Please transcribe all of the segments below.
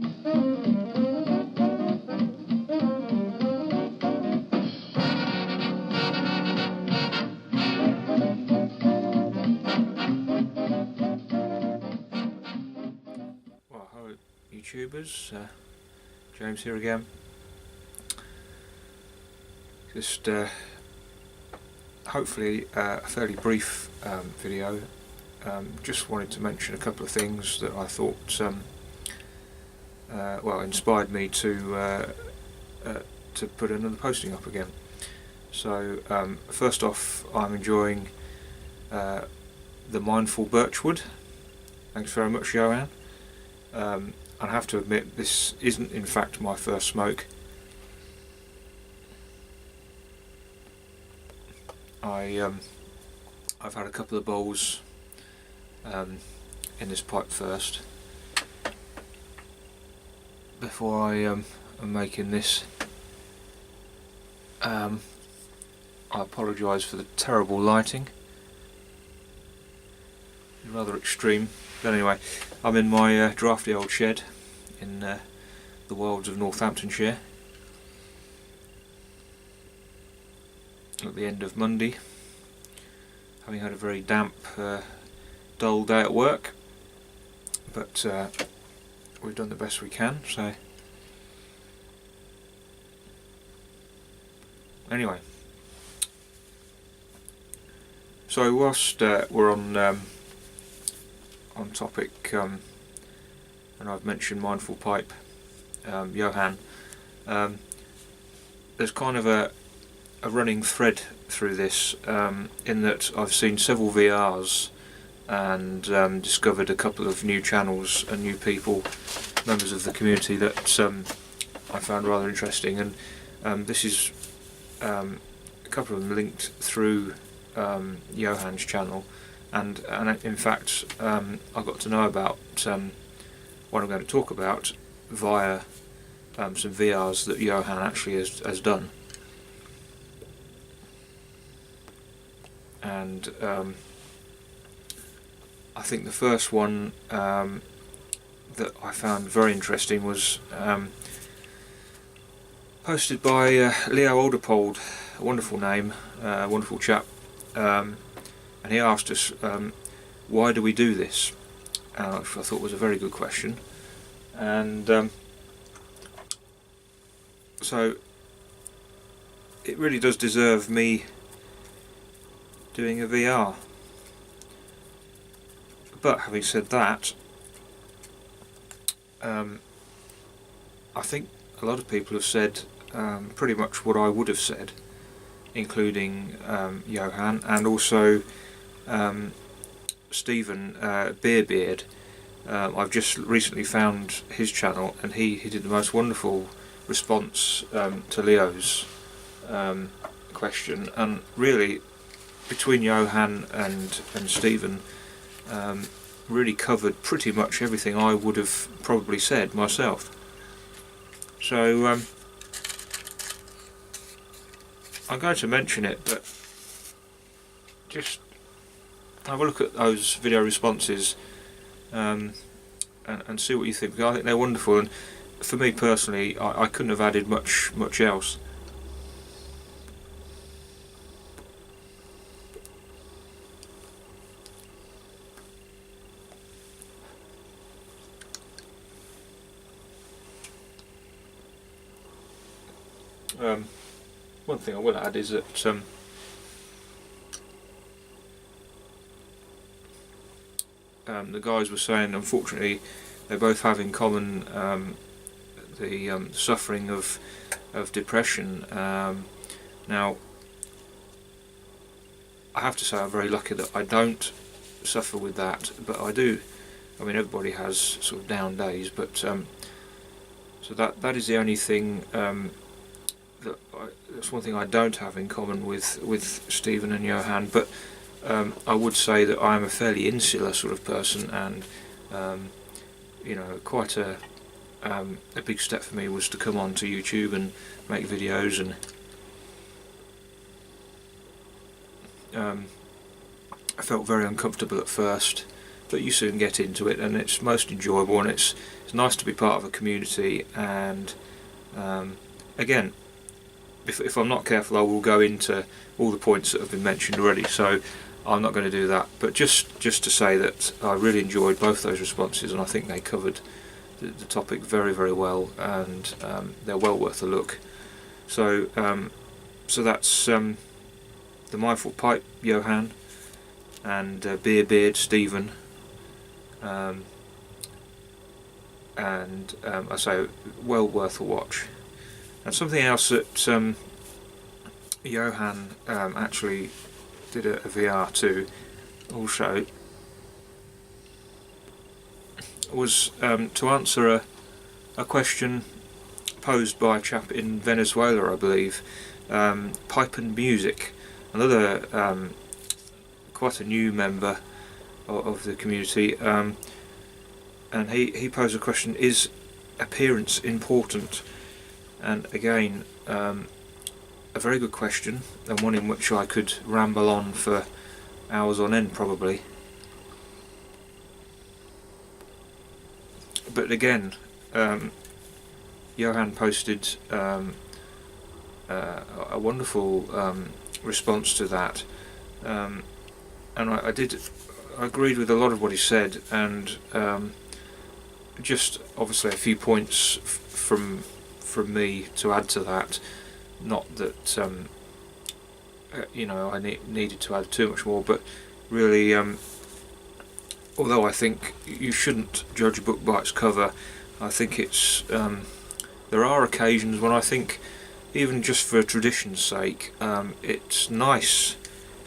Well, hello YouTubers, James here again. Just hopefully a fairly brief video. Just wanted to mention a couple of things that I thought well, inspired me to put another posting up again. So first off, I'm enjoying the Mindful Birchwood. Thanks very much, Johan. I have to admit, this isn't in fact my first smoke. I've had a couple of bowls in this pipe first before I am making this. I apologise for the terrible lighting, rather extreme. But anyway, I'm in my drafty old shed in the wilds of Northamptonshire at the end of Monday, having had a very damp, dull day at work, but we've done the best we can. So anyway, so whilst we're on topic, and I've mentioned Mindful Pipe, Johan, there's kind of a running thread through this, in that I've seen several VRs and discovered a couple of new channels and new people, members of the community, that I found rather interesting, and this is a couple of them linked through Johan's channel, and in fact I got to know about what I'm going to talk about via some VRs that Johan actually has done. And I think the first one that I found very interesting was posted by Leo Aldopold, a wonderful name, wonderful chap, and he asked us, why do we do this? Which I thought was a very good question. And so it really does deserve me doing a VR. But having said that, I think a lot of people have said pretty much what I would have said, including Johan, and also Stephen Beerbeard. I've just recently found his channel, and he did the most wonderful response to Leo's question, and really between Johan and Stephen, really covered pretty much everything I would have probably said myself. So I'm going to mention it, but just have a look at those video responses and see what you think, because I think they're wonderful, and for me personally, I couldn't have added much else. One thing I will add is that the guys were saying, unfortunately, they both have in common the suffering of depression. Now, I have to say I'm very lucky that I don't suffer with that, but I do. I mean, everybody has sort of down days, but so that is the only thing. That's one thing I don't have in common with Stephen and Johan, but I would say that I'm a fairly insular sort of person, and you know, quite a big step for me was to come onto YouTube and make videos, and I felt very uncomfortable at first but you soon get into it, and it's most enjoyable, and it's nice to be part of a community. And again, if I'm not careful, I will go into all the points that have been mentioned already, so I'm not going to do that. But just to say that I really enjoyed both those responses, and I think they covered the topic very, very well, and they're well worth a look. So so that's the Mindful Pipe, Johan, and Beerbeard, Stephen, and I say well worth a watch. And something else that Johan actually did a VR to also was to answer a question posed by a chap in Venezuela, I believe, pipe and music, another quite a new member of the community, and he posed a question: is appearance important? And again, a very good question, and one in which I could ramble on for hours on end probably. But again, Johan posted a wonderful response to that, and I agreed with a lot of what he said, and just obviously a few points from me to add to that. Not that I needed to add too much more, but really, although I think you shouldn't judge a book by its cover, I think it's there are occasions when I think, even just for tradition's sake, it's nice,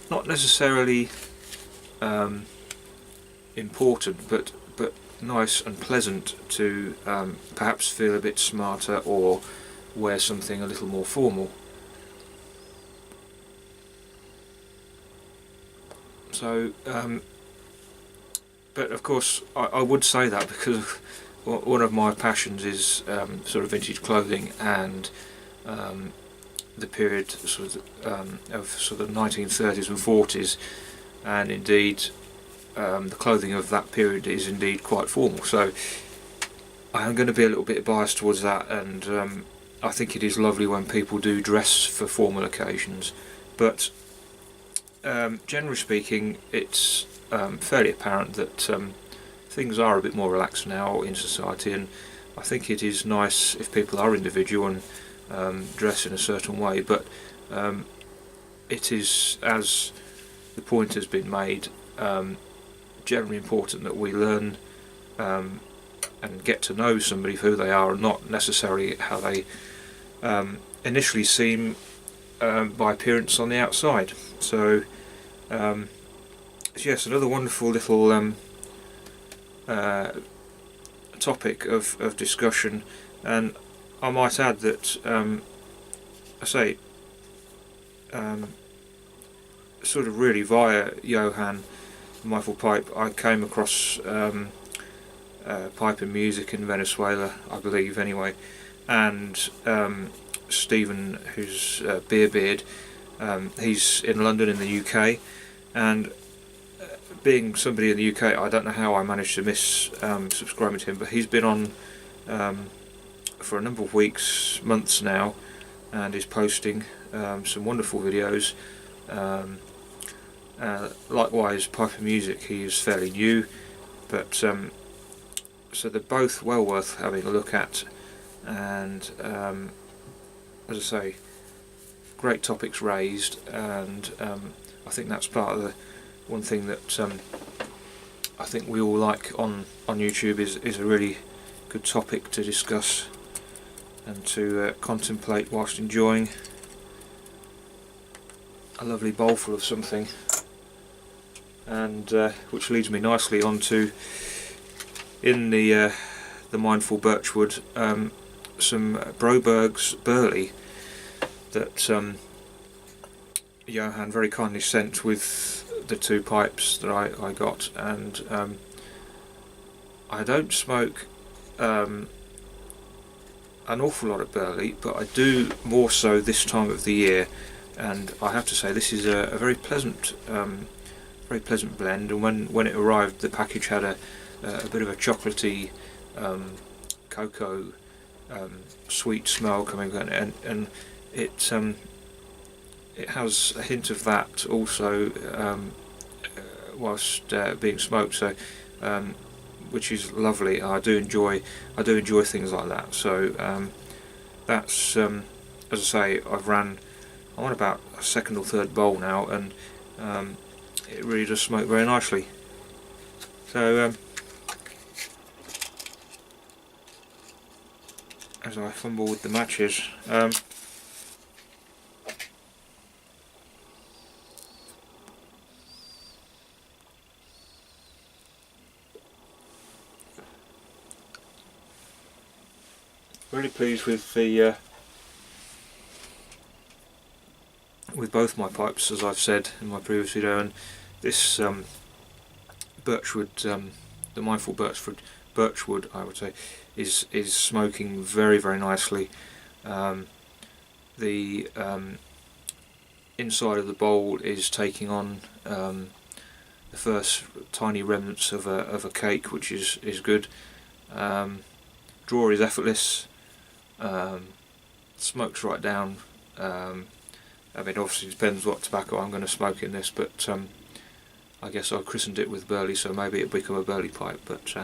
not necessarily important, but nice and pleasant to perhaps feel a bit smarter or wear something a little more formal. So, but of course I would say that because one of my passions is sort of vintage clothing, and the period sort of 1930s and 40s, and indeed the clothing of that period is indeed quite formal. So I am going to be a little bit biased towards that, and I think it is lovely when people do dress for formal occasions, but generally speaking, it's fairly apparent that things are a bit more relaxed now in society, and I think it is nice if people are individual and dress in a certain way, but it is, as the point has been made, generally important that we learn and get to know somebody for who they are, and not necessarily how they initially seem by appearance on the outside. So yes, another wonderful little topic of discussion, and I might add that sort of really via Johan, Mindful Pipe, I came across pipe and music in Venezuela, I believe anyway, and Stephen, who's Beerbeard, he's in London in the UK, and being somebody in the UK, I don't know how I managed to miss subscribing to him, but he's been on for a number of weeks, months now, and is posting some wonderful videos. Likewise, pipe and music, he is fairly new, but so they're both well worth having a look at, and as I say, great topics raised, and I think that's part of the one thing that I think we all like on YouTube is a really good topic to discuss and to contemplate whilst enjoying a lovely bowlful of something, and which leads me nicely on to, in the Mindful Birchwood, some Broberg's Burley that Johan very kindly sent with the two pipes that I got, and I don't smoke an awful lot of Burley, but I do more so this time of the year, and I have to say this is a very pleasant very pleasant blend. And when it arrived, the package had a bit of a chocolatey cocoa sweet smell coming, and it has a hint of that also whilst being smoked. So which is lovely. I do enjoy things like that. So that's as I say, I'm on about a second or third bowl now, and it really does smoke very nicely. So as I fumble with the matches, really pleased with the with both my pipes, as I've said in my previous video, and this Birchwood, the Mindful Birchwood, I would say, is smoking very, very nicely. The inside of the bowl is taking on the first tiny remnants of a cake, which is good. Draw is effortless. Smokes right down. I mean, obviously it depends what tobacco I'm going to smoke in this, but I guess I christened it with burley, so maybe it'll become a burley pipe. But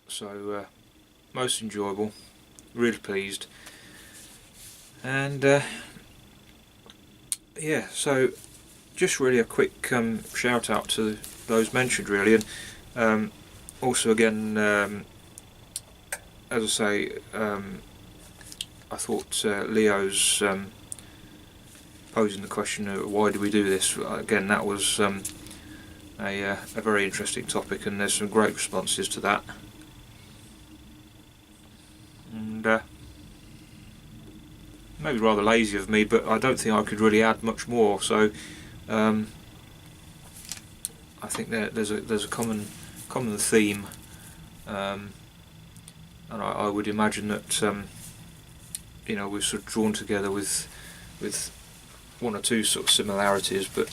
so most enjoyable, really pleased, and yeah. So just really a quick shout out to those mentioned, really, and also again. As I say, I thought Leo's posing the question of why do we do this, again, that was a very interesting topic, and there's some great responses to that. And maybe rather lazy of me, but I don't think I could really add much more. So I think there's a common theme. And I would imagine that you know, we've sort of drawn together with one or two sort of similarities, but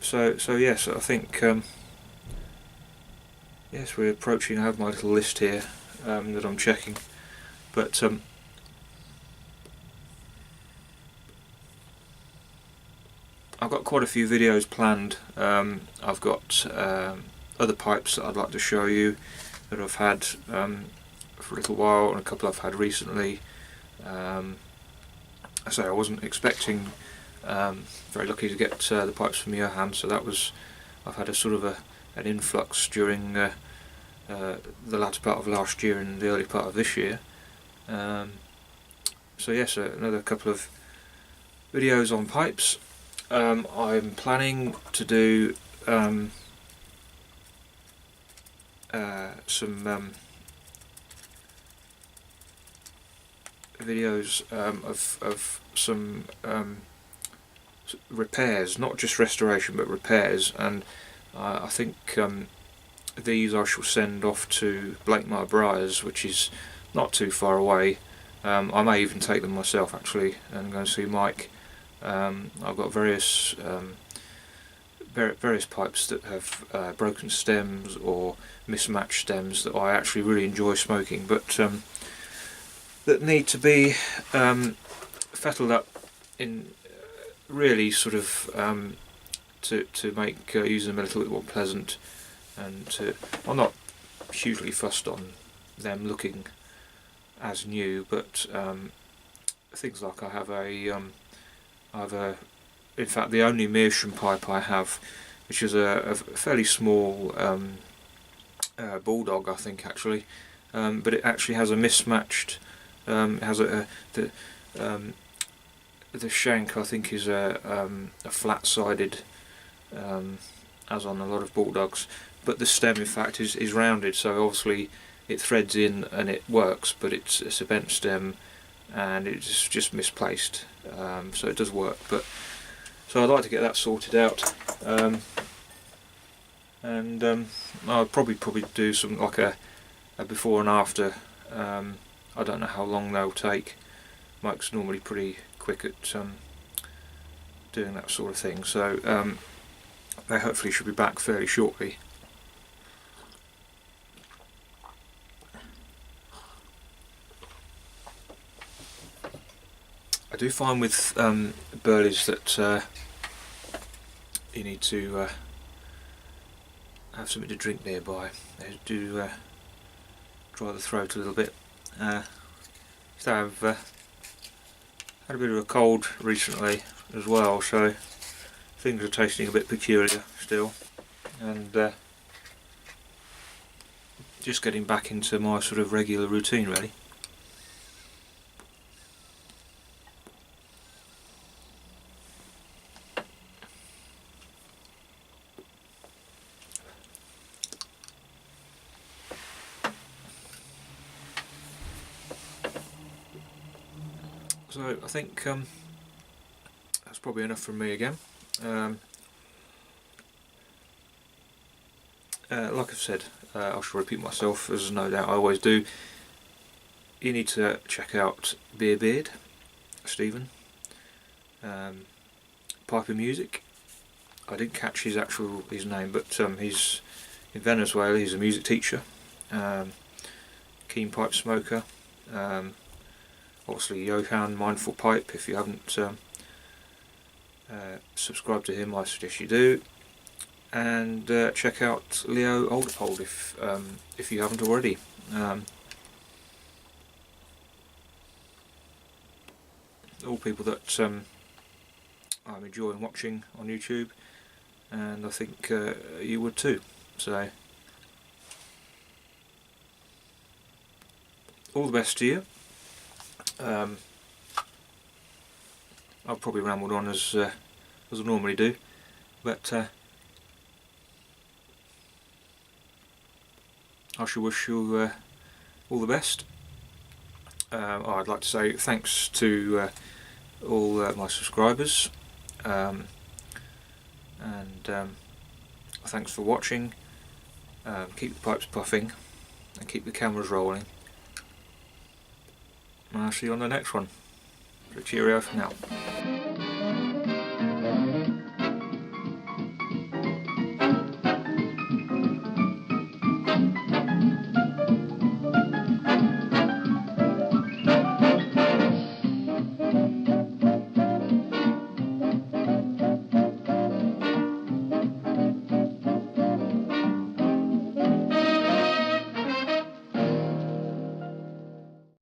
so yes, I think yes, we're approaching. I have my little list here that I'm checking, but I've got quite a few videos planned. I've got other pipes that I'd like to show you that I've had for a little while, and a couple I've had recently. I say I wasn't expecting, very lucky to get the pipes from Johan, so that was, I've had a sort of an influx during the latter part of last year and the early part of this year. So yes, another couple of videos on pipes. I'm planning to do some videos of some repairs, not just restoration but repairs, and I think these I shall send off to Blakemire Briars, which is not too far away. I may even take them myself actually and go and see Mike. I've got various pipes that have broken stems or mismatched stems that I actually really enjoy smoking, but that need to be fettled up in really sort of to make using them a little bit more pleasant, and I'm not hugely fussed on them looking as new, but things like I have in fact the only meerschaum pipe I have, which is a fairly small bulldog, I think actually, but it actually has a mismatched, it has the shank I think is a flat-sided, as on a lot of bulldogs, but the stem in fact is rounded, so obviously it threads in and it works, but it's a bent stem and it's just misplaced, so it does work. But so I'd like to get that sorted out, and I'll probably do something like a before and after. I don't know how long they'll take. Mike's normally pretty quick at doing that sort of thing, so they hopefully should be back fairly shortly. I do find with burleys that you need to have something to drink nearby. They do dry the throat a little bit. So I've had a bit of a cold recently as well, so things are tasting a bit peculiar still, and just getting back into my sort of regular routine really. So I think that's probably enough from me again. Like I've said, I shall repeat myself, as no doubt I always do. You need to check out Beerbeard, Stephen. Piper Music. I didn't catch his name, but he's in Venezuela. He's a music teacher, keen pipe smoker. Obviously Johan Mindful Pipe. If you haven't subscribed to him, I suggest you do. And check out Leo Aldopold if you haven't already. All people that I'm enjoying watching on YouTube, and I think you would too. So all the best to you. I've probably rambled on as I normally do, but I shall wish you all the best. I'd like to say thanks to all my subscribers, and thanks for watching. Keep the pipes puffing and keep the cameras rolling. And I'll see you on the next one. So cheerio for now.